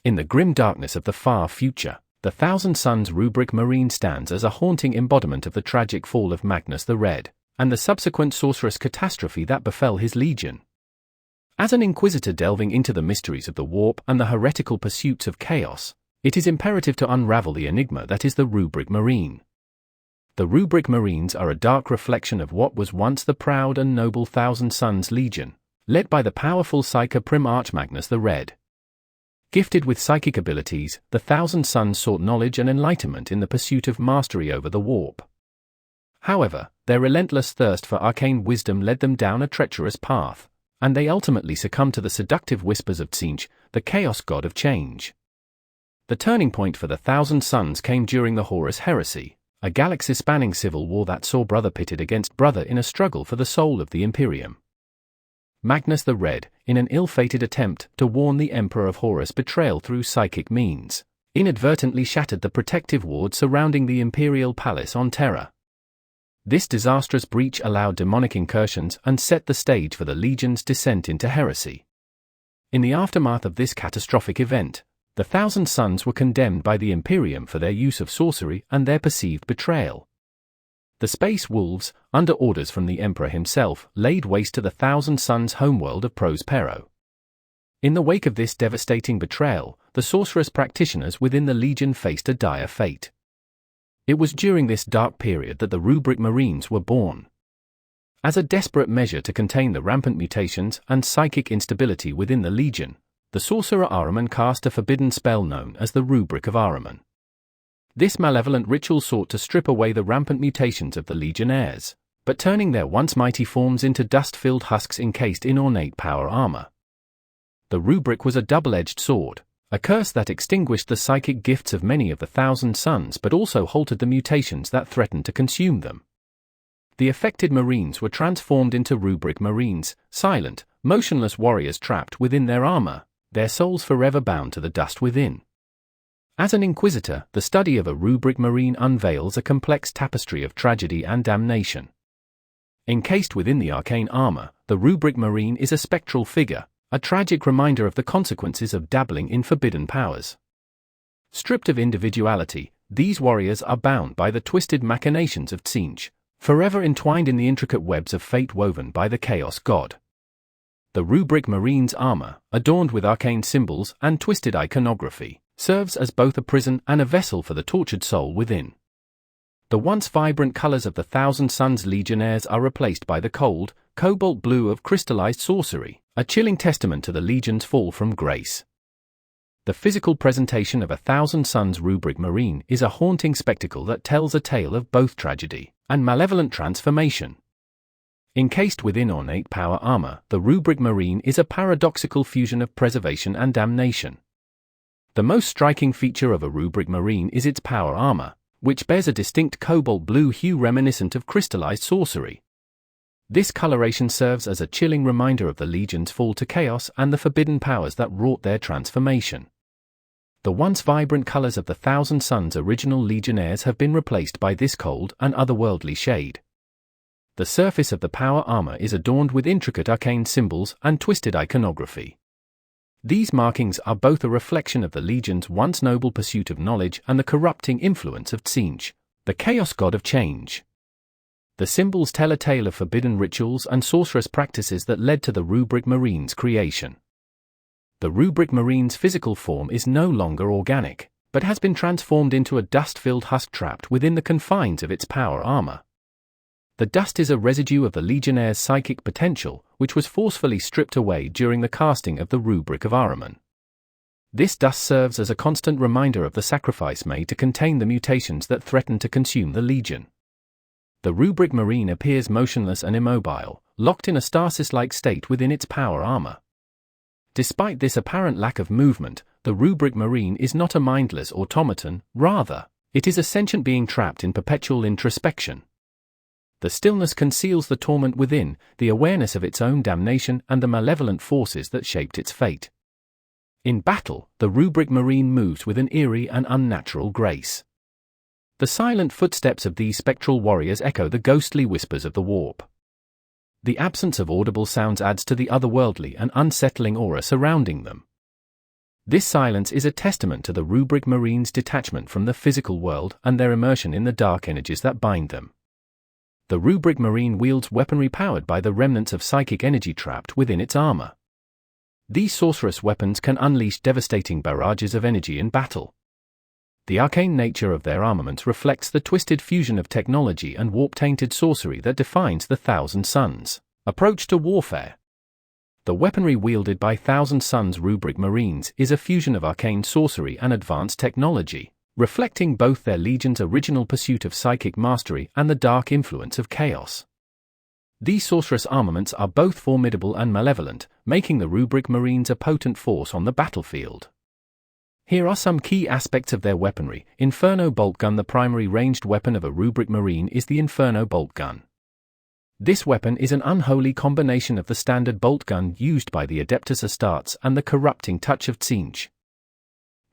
In the grim darkness of the far future, the Thousand Suns Rubric Marine stands as a haunting embodiment of the tragic fall of Magnus the Red, and the subsequent sorcerous catastrophe that befell his legion. As an inquisitor delving into the mysteries of the warp and the heretical pursuits of chaos, it is imperative to unravel the enigma that is the Rubric Marine. The Rubric Marines are a dark reflection of what was once the proud and noble Thousand Suns Legion, led by the powerful Psyker Prim Archmagnus the Red. Gifted with psychic abilities, the Thousand Suns sought knowledge and enlightenment in the pursuit of mastery over the warp. However, their relentless thirst for arcane wisdom led them down a treacherous path, and they ultimately succumbed to the seductive whispers of Tzeentch, the chaos god of change. The turning point for the Thousand Suns came during the Horus Heresy, a galaxy-spanning civil war that saw brother pitted against brother in a struggle for the soul of the Imperium. Magnus the Red, in an ill-fated attempt to warn the Emperor of Horus' betrayal through psychic means, inadvertently shattered the protective ward surrounding the Imperial Palace on Terra. This disastrous breach allowed demonic incursions and set the stage for the Legion's descent into heresy. In the aftermath of this catastrophic event, the Thousand Suns were condemned by the Imperium for their use of sorcery and their perceived betrayal. The Space Wolves, under orders from the Emperor himself, laid waste to the Thousand Suns' homeworld of Prospero. In the wake of this devastating betrayal, the sorcerous practitioners within the Legion faced a dire fate. It was during this dark period that the Rubric Marines were born. As a desperate measure to contain the rampant mutations and psychic instability within the Legion, the sorcerer Ahriman cast a forbidden spell known as the Rubric of Ahriman. This malevolent ritual sought to strip away the rampant mutations of the Legionnaires, but turning their once mighty forms into dust-filled husks encased in ornate power armor. The Rubric was a double-edged sword, a curse that extinguished the psychic gifts of many of the Thousand Suns but also halted the mutations that threatened to consume them. The affected Marines were transformed into Rubric Marines, silent, motionless warriors trapped within their armor, their souls forever bound to the dust within. As an inquisitor, the study of a Rubric Marine unveils a complex tapestry of tragedy and damnation. Encased within the arcane armor, the Rubric Marine is a spectral figure, a tragic reminder of the consequences of dabbling in forbidden powers. Stripped of individuality, these warriors are bound by the twisted machinations of Tzeentch, forever entwined in the intricate webs of fate woven by the Chaos God. The Rubric Marine's armor, adorned with arcane symbols and twisted iconography, serves as both a prison and a vessel for the tortured soul within. The once vibrant colors of the Thousand Suns Legionnaires are replaced by the cold, cobalt blue of crystallized sorcery, a chilling testament to the Legion's fall from grace. The physical presentation of a Thousand Suns Rubric Marine is a haunting spectacle that tells a tale of both tragedy and malevolent transformation. Encased within ornate power armor, the Rubric Marine is a paradoxical fusion of preservation and damnation. The most striking feature of a Rubric Marine is its power armor, which bears a distinct cobalt blue hue reminiscent of crystallized sorcery. This coloration serves as a chilling reminder of the Legion's fall to chaos and the forbidden powers that wrought their transformation. The once vibrant colors of the Thousand Suns' original Legionnaires have been replaced by this cold and otherworldly shade. The surface of the power armor is adorned with intricate arcane symbols and twisted iconography. These markings are both a reflection of the Legion's once noble pursuit of knowledge and the corrupting influence of Tzeentch, the chaos god of change. The symbols tell a tale of forbidden rituals and sorcerous practices that led to the Rubric Marine's creation. The Rubric Marine's physical form is no longer organic, but has been transformed into a dust-filled husk trapped within the confines of its power armor. The dust is a residue of the Legionnaire's psychic potential, which was forcefully stripped away during the casting of the Rubric of Ahriman. This dust serves as a constant reminder of the sacrifice made to contain the mutations that threaten to consume the Legion. The Rubric Marine appears motionless and immobile, locked in a stasis-like state within its power armor. Despite this apparent lack of movement, the Rubric Marine is not a mindless automaton, rather, it is a sentient being trapped in perpetual introspection. The stillness conceals the torment within, the awareness of its own damnation and the malevolent forces that shaped its fate. In battle, the Rubric Marine moves with an eerie and unnatural grace. The silent footsteps of these spectral warriors echo the ghostly whispers of the warp. The absence of audible sounds adds to the otherworldly and unsettling aura surrounding them. This silence is a testament to the Rubric Marines' detachment from the physical world and their immersion in the dark energies that bind them. The Rubric Marine wields weaponry powered by the remnants of psychic energy trapped within its armor. These sorcerous weapons can unleash devastating barrages of energy in battle. The arcane nature of their armaments reflects the twisted fusion of technology and warp-tainted sorcery that defines the Thousand Suns' approach to warfare. The weaponry wielded by Thousand Suns Rubric Marines is a fusion of arcane sorcery and advanced technology, reflecting both their legion's original pursuit of psychic mastery and the dark influence of chaos. These sorcerous armaments are both formidable and malevolent, making the Rubric Marines a potent force on the battlefield. Here are some key aspects of their weaponry. Inferno Bolt Gun. The primary ranged weapon of a Rubric Marine is the Inferno Bolt Gun. This weapon is an unholy combination of the standard bolt gun used by the Adeptus Astartes and the corrupting touch of Tzeentch.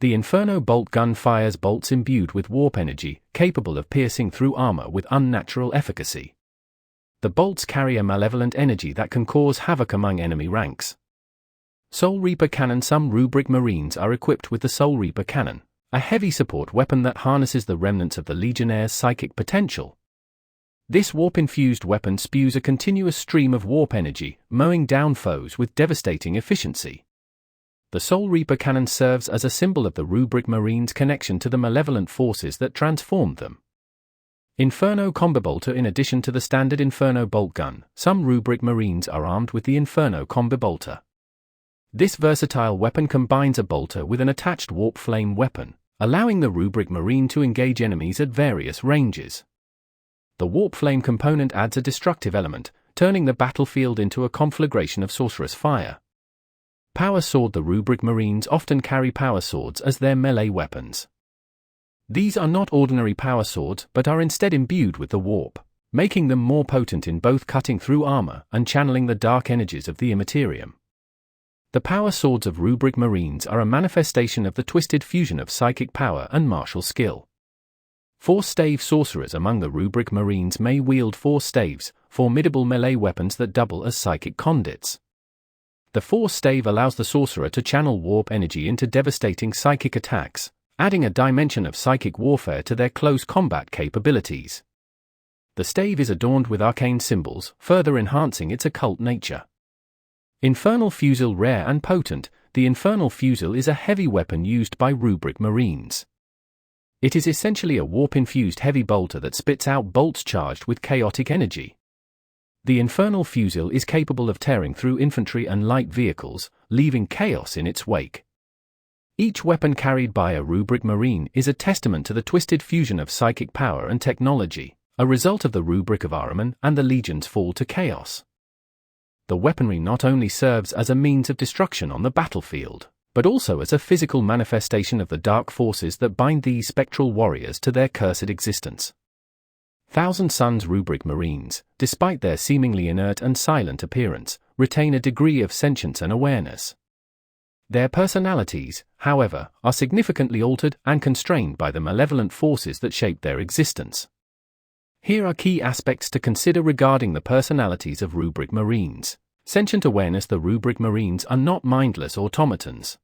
The Inferno Bolt Gun fires bolts imbued with warp energy, capable of piercing through armor with unnatural efficacy. The bolts carry a malevolent energy that can cause havoc among enemy ranks. Soul Reaper Cannon. Some Rubric Marines are equipped with the Soul Reaper Cannon, a heavy support weapon that harnesses the remnants of the Legionnaire's psychic potential. This warp-infused weapon spews a continuous stream of warp energy, mowing down foes with devastating efficiency. The Soul Reaper Cannon serves as a symbol of the Rubric Marines' connection to the malevolent forces that transformed them. Inferno Combibolter. In addition to the standard Inferno Bolt Gun, some Rubric Marines are armed with the Inferno Combibolter. This versatile weapon combines a bolter with an attached warp flame weapon, allowing the Rubric Marine to engage enemies at various ranges. The warp flame component adds a destructive element, turning the battlefield into a conflagration of sorcerous fire. Power Sword. The Rubric Marines often carry power swords as their melee weapons. These are not ordinary power swords but are instead imbued with the warp, making them more potent in both cutting through armor and channeling the dark energies of the Immaterium. The power swords of Rubric Marines are a manifestation of the twisted fusion of psychic power and martial skill. Four-stave sorcerers. Among the Rubric Marines may wield four staves, formidable melee weapons that double as psychic conduits. The four-stave allows the sorcerer to channel warp energy into devastating psychic attacks, adding a dimension of psychic warfare to their close combat capabilities. The stave is adorned with arcane symbols, further enhancing its occult nature. Infernal Fusil. Rare and potent, the Infernal Fusil is a heavy weapon used by Rubric Marines. It is essentially a warp-infused heavy bolter that spits out bolts charged with chaotic energy. The Infernal Fusil is capable of tearing through infantry and light vehicles, leaving chaos in its wake. Each weapon carried by a Rubric Marine is a testament to the twisted fusion of psychic power and technology, a result of the Rubric of Ahriman and the Legion's fall to chaos. The weaponry not only serves as a means of destruction on the battlefield, but also as a physical manifestation of the dark forces that bind these spectral warriors to their cursed existence. Thousand Suns Rubric Marines, despite their seemingly inert and silent appearance, retain a degree of sentience and awareness. Their personalities, however, are significantly altered and constrained by the malevolent forces that shape their existence. Here are key aspects to consider regarding the personalities of Rubric Marines. Sentient awareness. The Rubric Marines are not mindless automatons.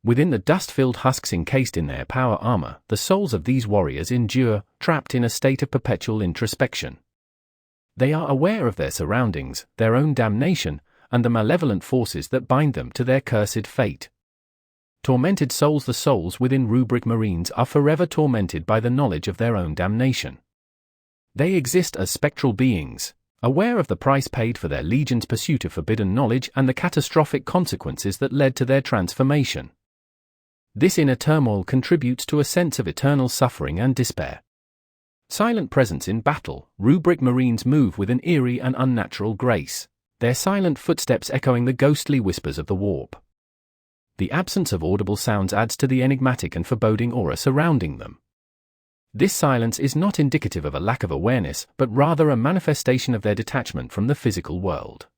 Within the dust-filled husks encased in their power armor, the souls of these warriors endure, trapped in a state of perpetual introspection. They are aware of their surroundings, their own damnation, and the malevolent forces that bind them to their cursed fate. Tormented souls. The souls within Rubric Marines are forever tormented by the knowledge of their own damnation. They exist as spectral beings, aware of the price paid for their legion's pursuit of forbidden knowledge and the catastrophic consequences that led to their transformation. This inner turmoil contributes to a sense of eternal suffering and despair. Silent presence in battle. Rubric Marines move with an eerie and unnatural grace, their silent footsteps echoing the ghostly whispers of the warp. The absence of audible sounds adds to the enigmatic and foreboding aura surrounding them. This silence is not indicative of a lack of awareness, but rather a manifestation of their detachment from the physical world.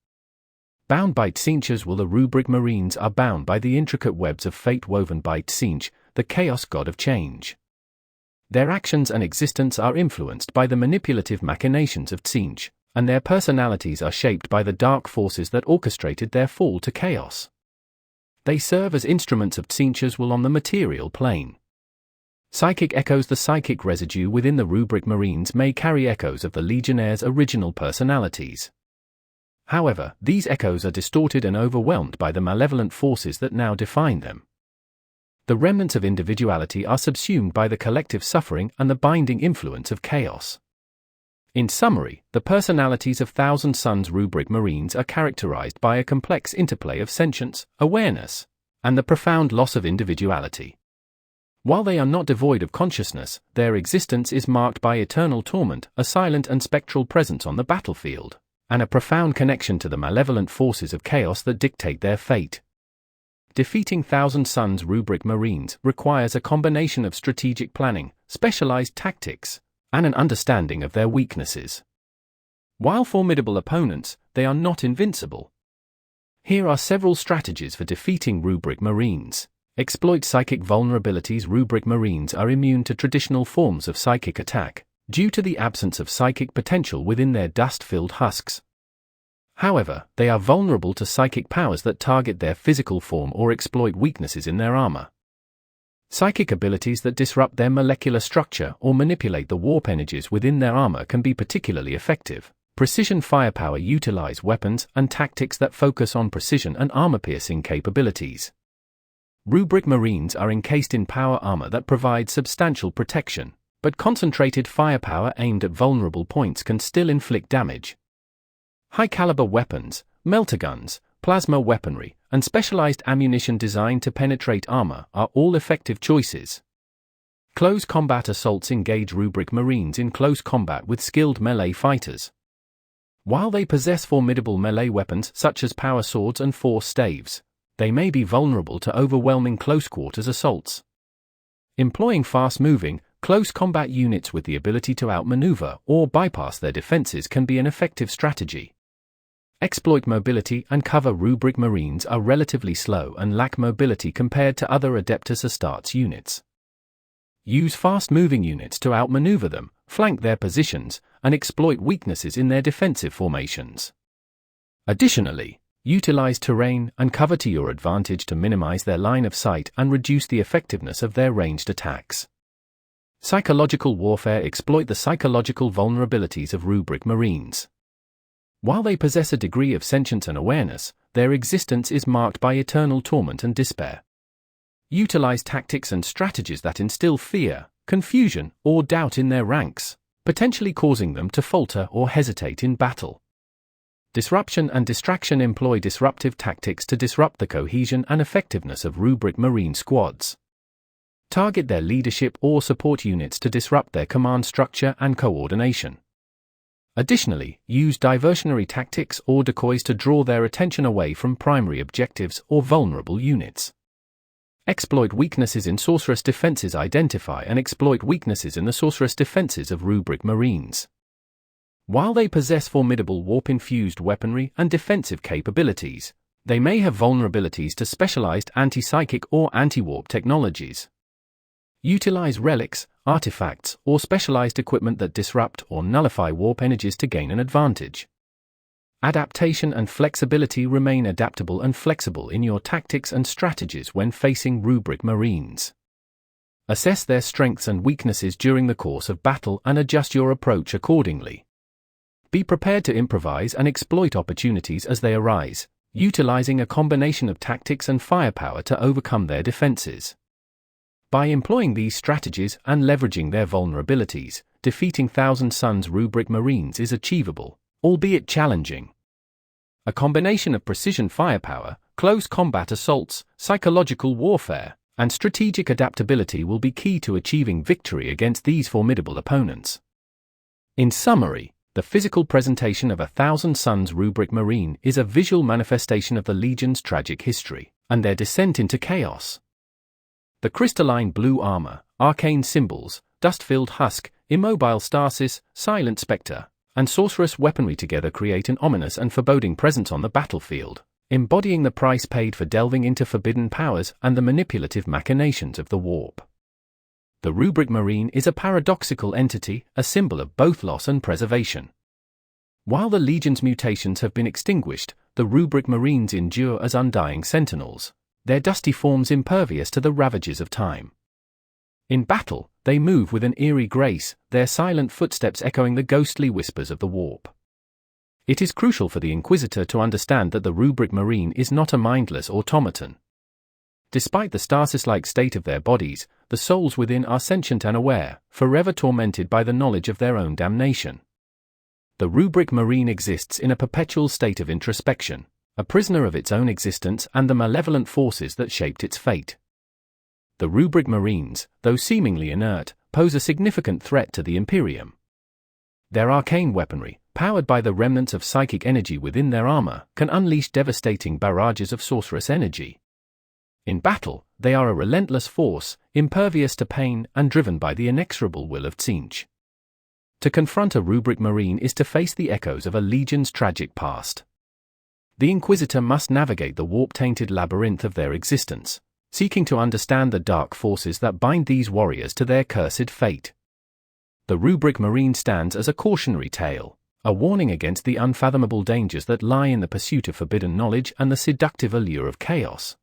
Bound by Tzeentch's will. The Rubric Marines are bound by the intricate webs of fate woven by Tzeentch, the chaos god of change. Their actions and existence are influenced by the manipulative machinations of Tzeentch, and their personalities are shaped by the dark forces that orchestrated their fall to chaos. They serve as instruments of Sentience on the material plane. Psychic echoes. The psychic residue within the Rubric Marines may carry echoes of the Legionnaires' original personalities. However, these echoes are distorted and overwhelmed by the malevolent forces that now define them. The remnants of individuality are subsumed by the collective suffering and the binding influence of chaos. In summary, the personalities of Thousand Sons Rubric Marines are characterized by a complex interplay of sentience, awareness, and the profound loss of individuality. While they are not devoid of consciousness, their existence is marked by eternal torment, a silent and spectral presence on the battlefield, and a profound connection to the malevolent forces of chaos that dictate their fate. Defeating Thousand Sons Rubric Marines requires a combination of strategic planning, specialized tactics, and an understanding of their weaknesses. While formidable opponents, they are not invincible. Here are several strategies for defeating Rubric Marines. Exploit psychic vulnerabilities. Rubric Marines are immune to traditional forms of psychic attack, due to the absence of psychic potential within their dust-filled husks. However, they are vulnerable to psychic powers that target their physical form or exploit weaknesses in their armor. Psychic abilities that disrupt their molecular structure or manipulate the warp energies within their armor can be particularly effective. Precision firepower. Utilize weapons and tactics that focus on precision and armor-piercing capabilities. Rubric Marines are encased in power armor that provides substantial protection, but concentrated firepower aimed at vulnerable points can still inflict damage. High-caliber weapons, melter guns, plasma weaponry, and specialized ammunition designed to penetrate armor are all effective choices. Close combat assaults. Engage Rubric Marines in close combat with skilled melee fighters. While they possess formidable melee weapons such as power swords and force staves, they may be vulnerable to overwhelming close-quarters assaults. Employing fast-moving, close combat units with the ability to outmaneuver or bypass their defenses can be an effective strategy. Exploit mobility and cover. Rubric Marines are relatively slow and lack mobility compared to other Adeptus Astartes units. Use fast-moving units to outmaneuver them, flank their positions, and exploit weaknesses in their defensive formations. Additionally, utilize terrain and cover to your advantage to minimize their line of sight and reduce the effectiveness of their ranged attacks. Psychological warfare. Exploit the psychological vulnerabilities of Rubric Marines. While they possess a degree of sentience and awareness, their existence is marked by eternal torment and despair. Utilize tactics and strategies that instill fear, confusion, or doubt in their ranks, potentially causing them to falter or hesitate in battle. Disruption and distraction. Employ disruptive tactics to disrupt the cohesion and effectiveness of Rubric Marine squads. Target their leadership or support units to disrupt their command structure and coordination. Additionally, use diversionary tactics or decoys to draw their attention away from primary objectives or vulnerable units. Exploit weaknesses in sorceress defenses. Identify and exploit weaknesses in the sorceress defenses of Rubric Marines. While they possess formidable warp-infused weaponry and defensive capabilities, they may have vulnerabilities to specialized anti-psychic or anti-warp technologies. Utilize relics, artifacts, or specialized equipment that disrupt or nullify warp energies to gain an advantage. Adaptation and flexibility. Remain adaptable and flexible in your tactics and strategies when facing Rubric Marines. Assess their strengths and weaknesses during the course of battle and adjust your approach accordingly. Be prepared to improvise and exploit opportunities as they arise, utilizing a combination of tactics and firepower to overcome their defenses. By employing these strategies and leveraging their vulnerabilities, defeating Thousand Sons Rubric Marines is achievable, albeit challenging. A combination of precision firepower, close combat assaults, psychological warfare, and strategic adaptability will be key to achieving victory against these formidable opponents. In summary, the physical presentation of a Thousand Sons Rubric Marine is a visual manifestation of the Legion's tragic history and their descent into chaos. The crystalline blue armor, arcane symbols, dust-filled husk, immobile stasis, silent spectre, and sorceress weaponry together create an ominous and foreboding presence on the battlefield, embodying the price paid for delving into forbidden powers and the manipulative machinations of the warp. The Rubric Marine is a paradoxical entity, a symbol of both loss and preservation. While the Legion's mutations have been extinguished, the Rubric Marines endure as undying sentinels, their dusty forms impervious to the ravages of time. In battle, they move with an eerie grace, their silent footsteps echoing the ghostly whispers of the warp. It is crucial for the Inquisitor to understand that the Rubric Marine is not a mindless automaton. Despite the stasis-like state of their bodies, the souls within are sentient and aware, forever tormented by the knowledge of their own damnation. The Rubric Marine exists in a perpetual state of introspection, a prisoner of its own existence and the malevolent forces that shaped its fate. The Rubric Marines, though seemingly inert, pose a significant threat to the Imperium. Their arcane weaponry, powered by the remnants of psychic energy within their armor, can unleash devastating barrages of sorcerous energy. In battle, they are a relentless force, impervious to pain and driven by the inexorable will of Tzeentch. To confront a Rubric Marine is to face the echoes of a legion's tragic past. The Inquisitor must navigate the warp-tainted labyrinth of their existence, seeking to understand the dark forces that bind these warriors to their cursed fate. The Rubric Marine stands as a cautionary tale, a warning against the unfathomable dangers that lie in the pursuit of forbidden knowledge and the seductive allure of chaos.